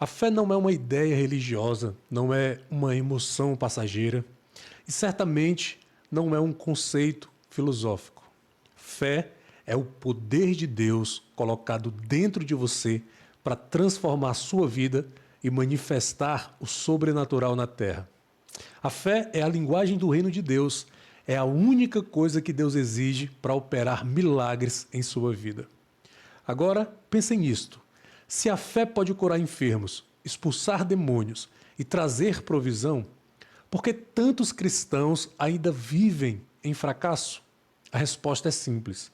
A fé não é uma ideia religiosa, não é uma emoção passageira e certamente não é um conceito filosófico. Fé é o poder de Deus colocado dentro de você para transformar a sua vida e manifestar o sobrenatural na terra. A fé é a linguagem do reino de Deus, é a única coisa que Deus exige para operar milagres em sua vida. Agora, pensem nisto. Se a fé pode curar enfermos, expulsar demônios e trazer provisão, por que tantos cristãos ainda vivem em fracasso? A resposta é simples.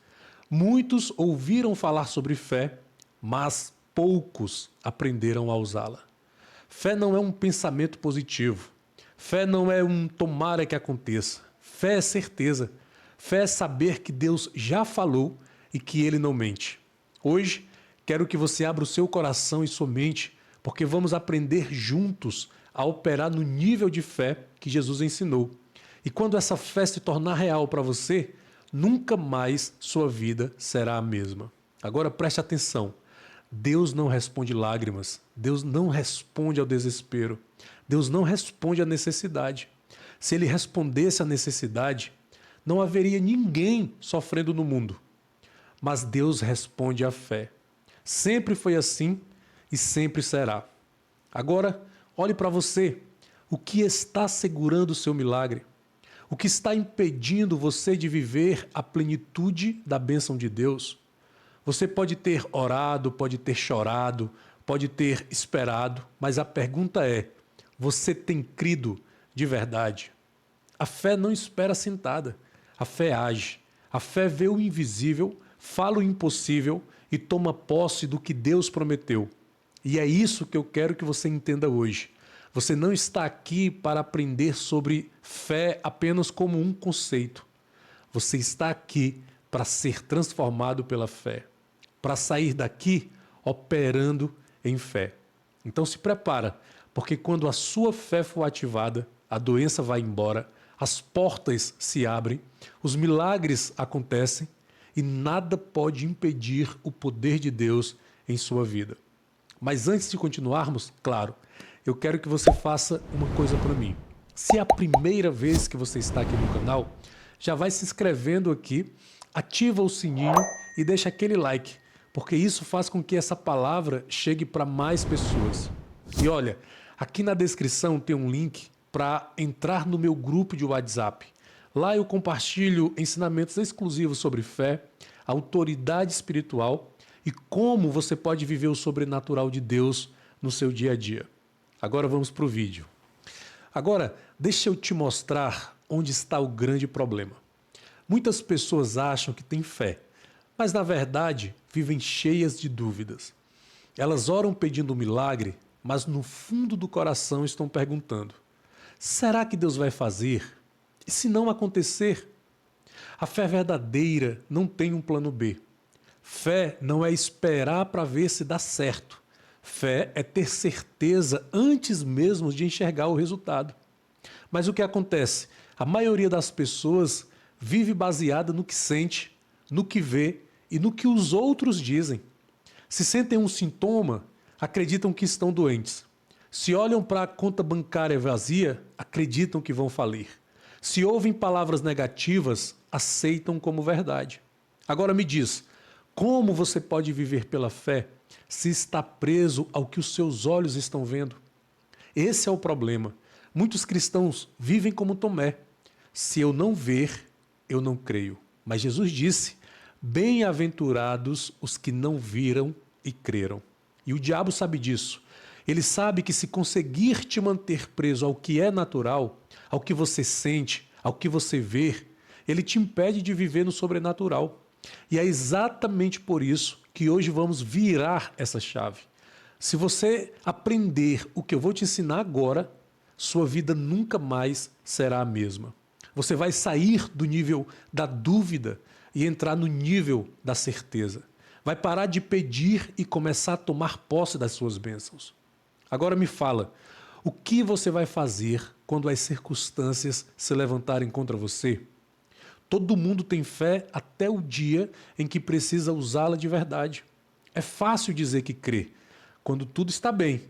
Muitos ouviram falar sobre fé, mas poucos aprenderam a usá-la. Fé não é um pensamento positivo. Fé não é um tomara que aconteça. Fé é certeza. Fé é saber que Deus já falou e que Ele não mente. Hoje, quero que você abra o seu coração e sua mente, porque vamos aprender juntos a operar no nível de fé que Jesus ensinou. E quando essa fé se tornar real para você, nunca mais sua vida será a mesma. Agora preste atenção. Deus não responde lágrimas. Deus não responde ao desespero. Deus não responde à necessidade. Se Ele respondesse à necessidade, não haveria ninguém sofrendo no mundo. Mas Deus responde à fé. Sempre foi assim e sempre será. Agora, olhe para você. O que está segurando o seu milagre? O que está impedindo você de viver a plenitude da bênção de Deus? Você pode ter orado, pode ter chorado, pode ter esperado, mas a pergunta é: você tem crido de verdade? A fé não espera sentada, a fé age. A fé vê o invisível, fala o impossível e toma posse do que Deus prometeu. E é isso que eu quero que você entenda hoje. Você não está aqui para aprender sobre fé apenas como um conceito. Você está aqui para ser transformado pela fé, para sair daqui operando em fé. Então se prepara, porque quando a sua fé for ativada, a doença vai embora, as portas se abrem, os milagres acontecem e nada pode impedir o poder de Deus em sua vida. Mas antes de continuarmos, claro, eu quero que você faça uma coisa para mim. Se é a primeira vez que você está aqui no canal, já vai se inscrevendo aqui, ativa o sininho e deixa aquele like, porque isso faz com que essa palavra chegue para mais pessoas. E olha, aqui na descrição tem um link para entrar no meu grupo de WhatsApp. Lá eu compartilho ensinamentos exclusivos sobre fé, autoridade espiritual e como você pode viver o sobrenatural de Deus no seu dia a dia. Agora vamos para o vídeo. Agora, deixa eu te mostrar onde está o grande problema. Muitas pessoas acham que têm fé, mas na verdade vivem cheias de dúvidas. Elas oram pedindo um milagre, mas no fundo do coração estão perguntando: será que Deus vai fazer? E se não acontecer? A fé verdadeira não tem um plano B. Fé não é esperar para ver se dá certo. Fé é ter certeza antes mesmo de enxergar o resultado. Mas o que acontece? A maioria das pessoas vive baseada no que sente, no que vê e no que os outros dizem. Se sentem um sintoma, acreditam que estão doentes. Se olham para a conta bancária vazia, acreditam que vão falir. Se ouvem palavras negativas, aceitam como verdade. Agora me diz, como você pode viver pela fé se está preso ao que os seus olhos estão vendo? Esse é o problema. Muitos cristãos vivem como Tomé. Se eu não ver, eu não creio. Mas Jesus disse: bem-aventurados os que não viram e creram. E o diabo sabe disso. Ele sabe que se conseguir te manter preso ao que é natural, ao que você sente, ao que você vê, ele te impede de viver no sobrenatural. E é exatamente por isso que hoje vamos virar essa chave. Se você aprender o que eu vou te ensinar agora, sua vida nunca mais será a mesma. Você vai sair do nível da dúvida e entrar no nível da certeza. Vai parar de pedir e começar a tomar posse das suas bênçãos. Agora me fala, o que você vai fazer quando as circunstâncias se levantarem contra você? Todo mundo tem fé até o dia em que precisa usá-la de verdade. É fácil dizer que crê quando tudo está bem,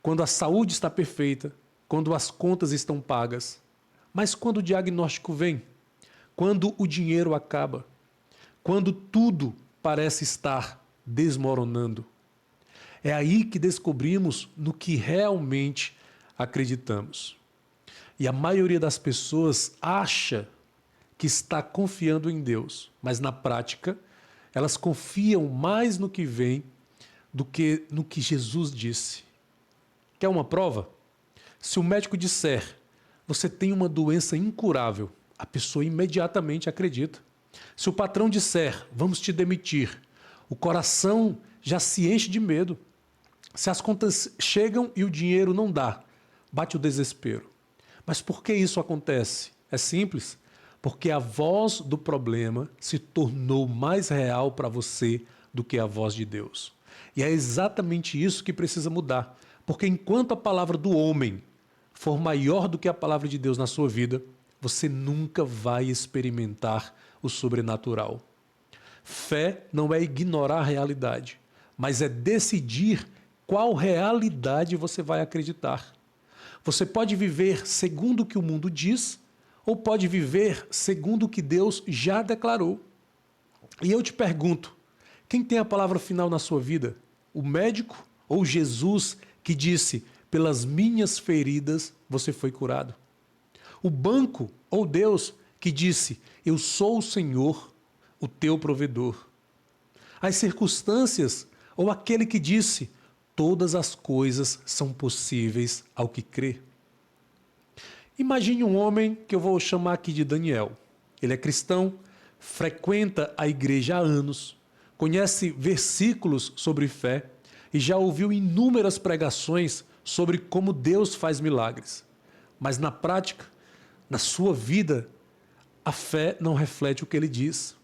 quando a saúde está perfeita, quando as contas estão pagas. Mas quando o diagnóstico vem, quando o dinheiro acaba, quando tudo parece estar desmoronando, é aí que descobrimos no que realmente acreditamos. E a maioria das pessoas acha que está confiando em Deus, mas na prática, elas confiam mais no que vem do que no que Jesus disse. Quer uma prova? Se o médico disser, você tem uma doença incurável, a pessoa imediatamente acredita. Se o patrão disser, vamos te demitir, o coração já se enche de medo. Se as contas chegam e o dinheiro não dá, bate o desespero. Mas por que isso acontece? É simples, porque a voz do problema se tornou mais real para você do que a voz de Deus. E é exatamente isso que precisa mudar, porque enquanto a palavra do homem for maior do que a palavra de Deus na sua vida, você nunca vai experimentar o sobrenatural. Fé não é ignorar a realidade, mas é decidir qual realidade você vai acreditar. Você pode viver segundo o que o mundo diz, ou pode viver segundo o que Deus já declarou. E eu te pergunto, quem tem a palavra final na sua vida? O médico ou Jesus que disse, pelas minhas feridas você foi curado? O banco ou Deus que disse, eu sou o Senhor, o teu provedor? As circunstâncias ou aquele que disse, todas as coisas são possíveis ao que crê? Imagine um homem que eu vou chamar aqui de Daniel. Ele é cristão, frequenta a igreja há anos, conhece versículos sobre fé e já ouviu inúmeras pregações sobre como Deus faz milagres. Mas na prática, na sua vida, a fé não reflete o que ele diz.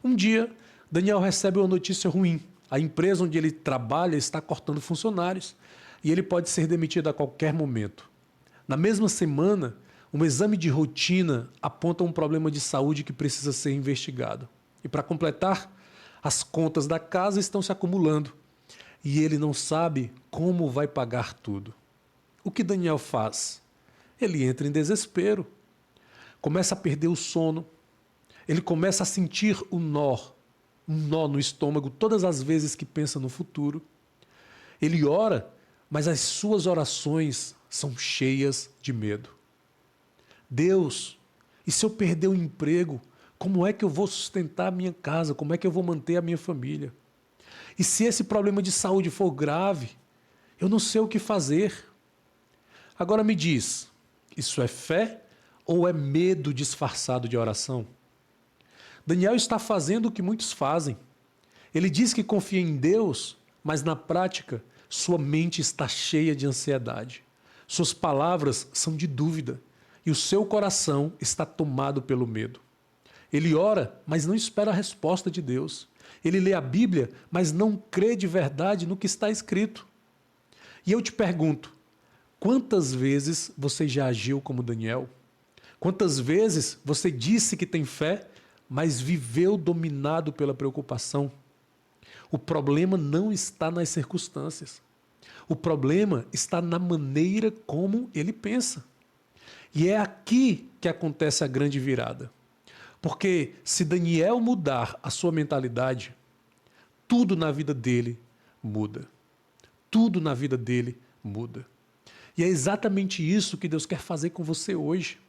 Um dia, Daniel recebe uma notícia ruim. A empresa onde ele trabalha está cortando funcionários e ele pode ser demitido a qualquer momento. Na mesma semana, um exame de rotina aponta um problema de saúde que precisa ser investigado. E para completar, as contas da casa estão se acumulando e ele não sabe como vai pagar tudo. O que Daniel faz? Ele entra em desespero, começa a perder o sono, ele começa a sentir um nó no estômago todas as vezes que pensa no futuro. Ele ora, mas as suas orações são cheias de medo. Deus, e se eu perder o emprego, como é que eu vou sustentar a minha casa? Como é que eu vou manter a minha família? E se esse problema de saúde for grave, eu não sei o que fazer. Agora me diz, isso é fé ou é medo disfarçado de oração? Daniel está fazendo o que muitos fazem. Ele diz que confia em Deus, mas na prática, sua mente está cheia de ansiedade. Suas palavras são de dúvida e o seu coração está tomado pelo medo. Ele ora, mas não espera a resposta de Deus. Ele lê a Bíblia, mas não crê de verdade no que está escrito. E eu te pergunto, quantas vezes você já agiu como Daniel? Quantas vezes você disse que tem fé, mas viveu dominado pela preocupação? O problema não está nas circunstâncias. O problema está na maneira como ele pensa. E é aqui que acontece a grande virada. Porque se Daniel mudar a sua mentalidade, tudo na vida dele muda. Tudo na vida dele muda. E é exatamente isso que Deus quer fazer com você hoje.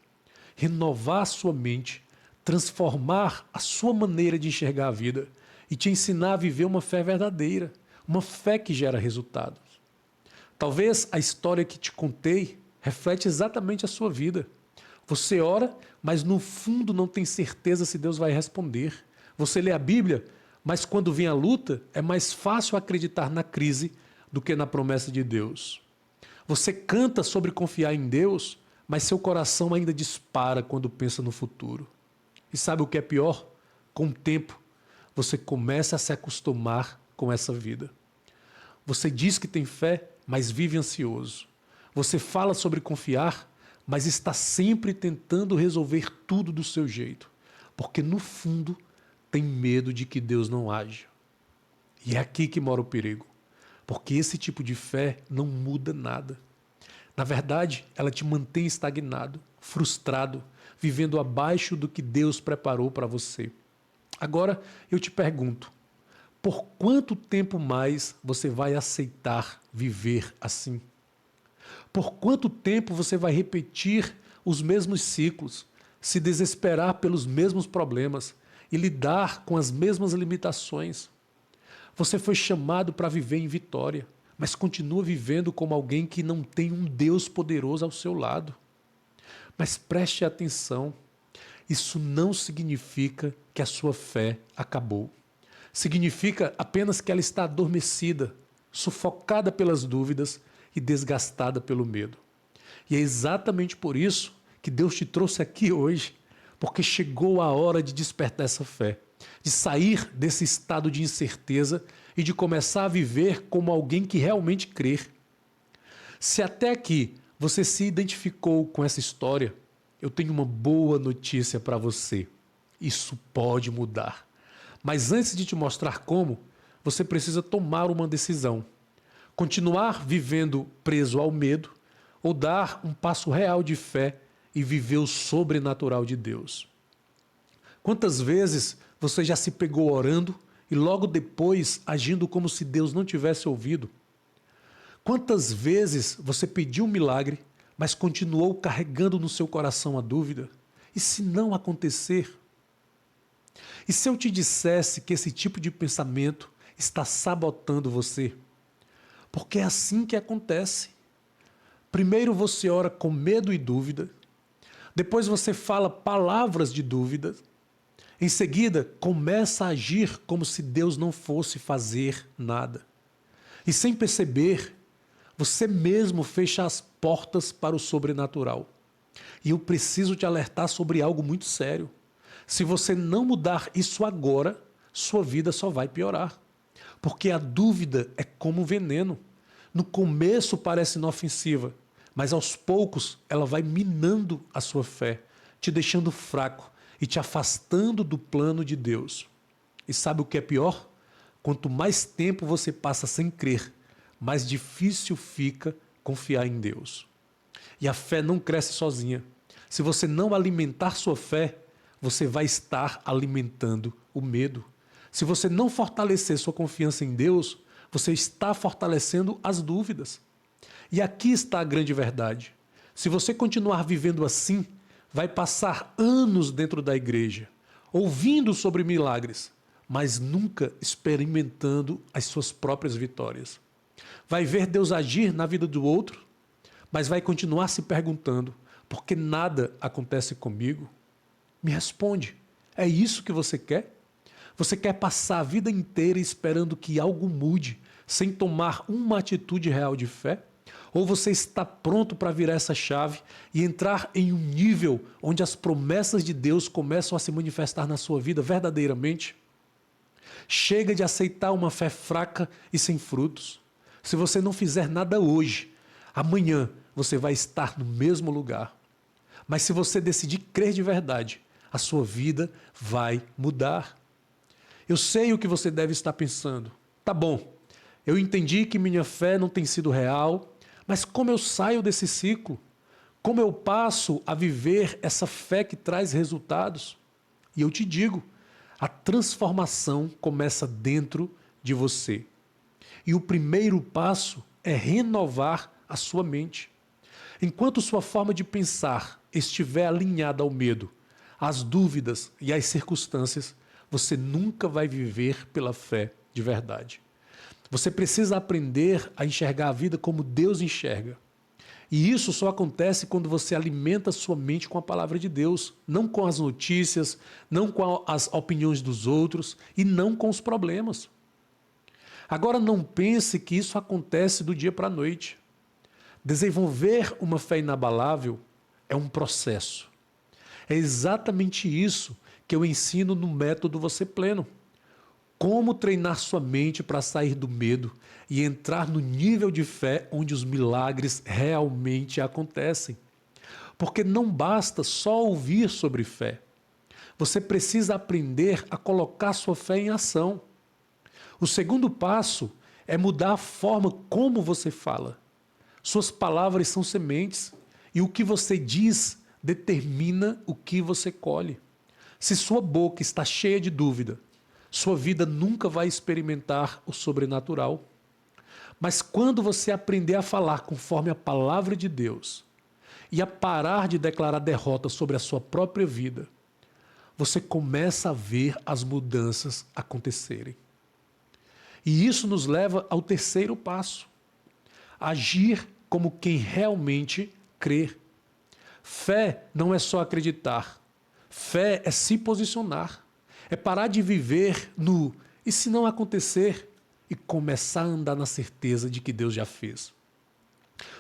Renovar a sua mente, transformar a sua maneira de enxergar a vida e te ensinar a viver uma fé verdadeira, uma fé que gera resultados. Talvez a história que te contei reflete exatamente a sua vida. Você ora, mas no fundo não tem certeza se Deus vai responder. Você lê a Bíblia, mas quando vem a luta, é mais fácil acreditar na crise do que na promessa de Deus. Você canta sobre confiar em Deus, mas seu coração ainda dispara quando pensa no futuro. E sabe o que é pior? Com o tempo, você começa a se acostumar com essa vida. Você diz que tem fé, mas vive ansioso. Você fala sobre confiar, mas está sempre tentando resolver tudo do seu jeito, porque no fundo tem medo de que Deus não haja. E é aqui que mora o perigo, porque esse tipo de fé não muda nada. Na verdade, ela te mantém estagnado, frustrado, vivendo abaixo do que Deus preparou para você. Agora, eu te pergunto, por quanto tempo mais você vai aceitar viver assim? Por quanto tempo você vai repetir os mesmos ciclos, se desesperar pelos mesmos problemas e lidar com as mesmas limitações? Você foi chamado para viver em vitória, mas continua vivendo como alguém que não tem um Deus poderoso ao seu lado. Mas preste atenção, isso não significa que a sua fé acabou. Significa apenas que ela está adormecida, sufocada pelas dúvidas e desgastada pelo medo. E é exatamente por isso que Deus te trouxe aqui hoje, porque chegou a hora de despertar essa fé, de sair desse estado de incerteza e de começar a viver como alguém que realmente crê. Se até aqui você se identificou com essa história, eu tenho uma boa notícia para você. Isso pode mudar. Mas antes de te mostrar como, você precisa tomar uma decisão. Continuar vivendo preso ao medo ou dar um passo real de fé e viver o sobrenatural de Deus. Quantas vezes você já se pegou orando e logo depois agindo como se Deus não tivesse ouvido? Quantas vezes você pediu um milagre, mas continuou carregando no seu coração a dúvida? E se não acontecer? E se eu te dissesse que esse tipo de pensamento está sabotando você? Porque é assim que acontece. Primeiro você ora com medo e dúvida, depois você fala palavras de dúvida, em seguida começa a agir como se Deus não fosse fazer nada. E sem perceber, você mesmo fecha as portas para o sobrenatural. E eu preciso te alertar sobre algo muito sério. Se você não mudar isso agora, sua vida só vai piorar. Porque a dúvida é como um veneno. No começo parece inofensiva, mas aos poucos ela vai minando a sua fé, te deixando fraco e te afastando do plano de Deus. E sabe o que é pior? Quanto mais tempo você passa sem crer, mais difícil fica confiar em Deus. E a fé não cresce sozinha. Se você não alimentar sua fé, você vai estar alimentando o medo. Se você não fortalecer sua confiança em Deus, você está fortalecendo as dúvidas. E aqui está a grande verdade. Se você continuar vivendo assim, vai passar anos dentro da igreja, ouvindo sobre milagres, mas nunca experimentando as suas próprias vitórias. Vai ver Deus agir na vida do outro, mas vai continuar se perguntando, por que nada acontece comigo? Me responde, é isso que você quer? Você quer passar a vida inteira esperando que algo mude, sem tomar uma atitude real de fé? Ou você está pronto para virar essa chave e entrar em um nível onde as promessas de Deus começam a se manifestar na sua vida verdadeiramente? Chega de aceitar uma fé fraca e sem frutos. Se você não fizer nada hoje, amanhã você vai estar no mesmo lugar. Mas se você decidir crer de verdade, a sua vida vai mudar. Eu sei o que você deve estar pensando. Tá bom, eu entendi que minha fé não tem sido real, mas como eu saio desse ciclo? Como eu passo a viver essa fé que traz resultados? E eu te digo, a transformação começa dentro de você. E o primeiro passo é renovar a sua mente. Enquanto sua forma de pensar estiver alinhada ao medo, às dúvidas e às circunstâncias, você nunca vai viver pela fé de verdade. Você precisa aprender a enxergar a vida como Deus enxerga. E isso só acontece quando você alimenta sua mente com a palavra de Deus, não com as notícias, não com as opiniões dos outros e não com os problemas. Agora não pense que isso acontece do dia para a noite. Desenvolver uma fé inabalável é um processo. É exatamente isso que eu ensino no método Você Pleno. Como treinar sua mente para sair do medo e entrar no nível de fé onde os milagres realmente acontecem. Porque não basta só ouvir sobre fé. Você precisa aprender a colocar sua fé em ação. O segundo passo é mudar a forma como você fala. Suas palavras são sementes e o que você diz determina o que você colhe. Se sua boca está cheia de dúvida, sua vida nunca vai experimentar o sobrenatural. Mas quando você aprender a falar conforme a palavra de Deus e a parar de declarar derrota sobre a sua própria vida, você começa a ver as mudanças acontecerem. E isso nos leva ao terceiro passo: agir como quem realmente crê. Fé não é só acreditar. Fé é se posicionar. É parar de viver no "e se não acontecer?" e começar a andar na certeza de que Deus já fez.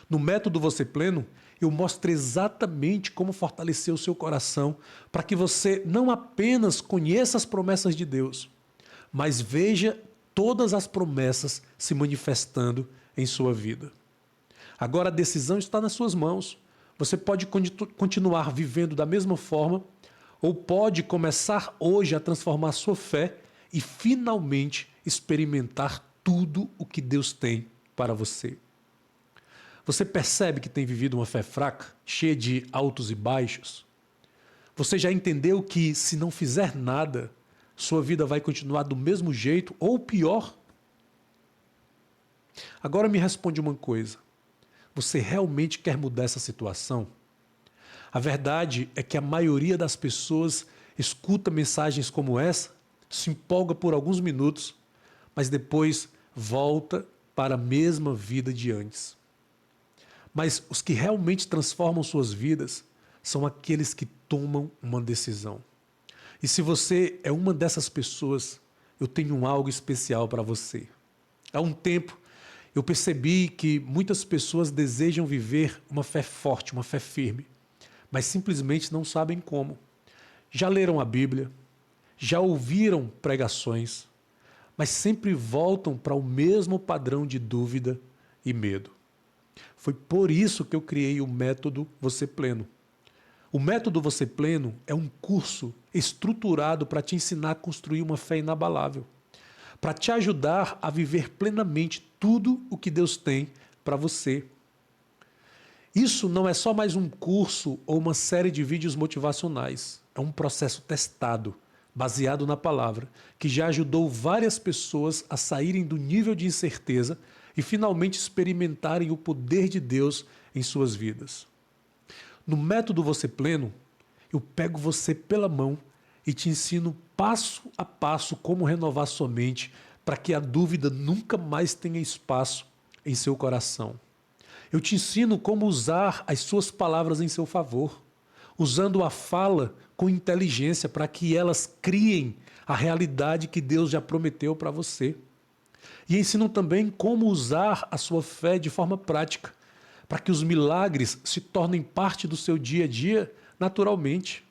No método Você Pleno, eu mostro exatamente como fortalecer o seu coração para que você não apenas conheça as promessas de Deus, mas veja todas as promessas se manifestando em sua vida. Agora a decisão está nas suas mãos. Você pode continuar vivendo da mesma forma ou pode começar hoje a transformar sua fé e finalmente experimentar tudo o que Deus tem para você. Você percebe que tem vivido uma fé fraca, cheia de altos e baixos? Você já entendeu que se não fizer nada, sua vida vai continuar do mesmo jeito ou pior? Agora me responde uma coisa. Você realmente quer mudar essa situação? A verdade é que a maioria das pessoas escuta mensagens como essa, se empolga por alguns minutos, mas depois volta para a mesma vida de antes. Mas os que realmente transformam suas vidas são aqueles que tomam uma decisão. E se você é uma dessas pessoas, eu tenho algo especial para você. Há um tempo, eu percebi que muitas pessoas desejam viver uma fé forte, uma fé firme, mas simplesmente não sabem como. Já leram a Bíblia, já ouviram pregações, mas sempre voltam para o mesmo padrão de dúvida e medo. Foi por isso que eu criei o método Você Pleno. O método Você Pleno é um curso estruturado para te ensinar a construir uma fé inabalável, para te ajudar a viver plenamente tudo o que Deus tem para você. Isso não é só mais um curso ou uma série de vídeos motivacionais. É um processo testado, baseado na palavra, que já ajudou várias pessoas a saírem do nível de incerteza e finalmente experimentarem o poder de Deus em suas vidas. No método Você Pleno, eu pego você pela mão e te ensino passo a passo como renovar sua mente para que a dúvida nunca mais tenha espaço em seu coração. Eu te ensino como usar as suas palavras em seu favor, usando a fala com inteligência para que elas criem a realidade que Deus já prometeu para você. E ensino também como usar a sua fé de forma prática, para que os milagres se tornem parte do seu dia a dia naturalmente.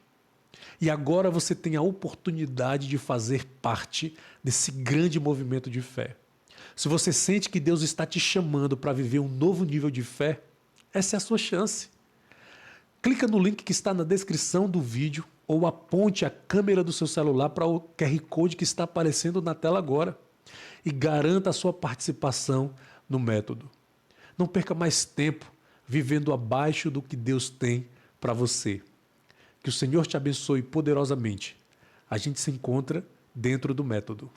E agora você tem a oportunidade de fazer parte desse grande movimento de fé. Se você sente que Deus está te chamando para viver um novo nível de fé, essa é a sua chance. Clica no link que está na descrição do vídeo ou aponte a câmera do seu celular para o QR Code que está aparecendo na tela agora e garanta a sua participação no método. Não perca mais tempo vivendo abaixo do que Deus tem para você. Que o Senhor te abençoe poderosamente. A gente se encontra dentro do método.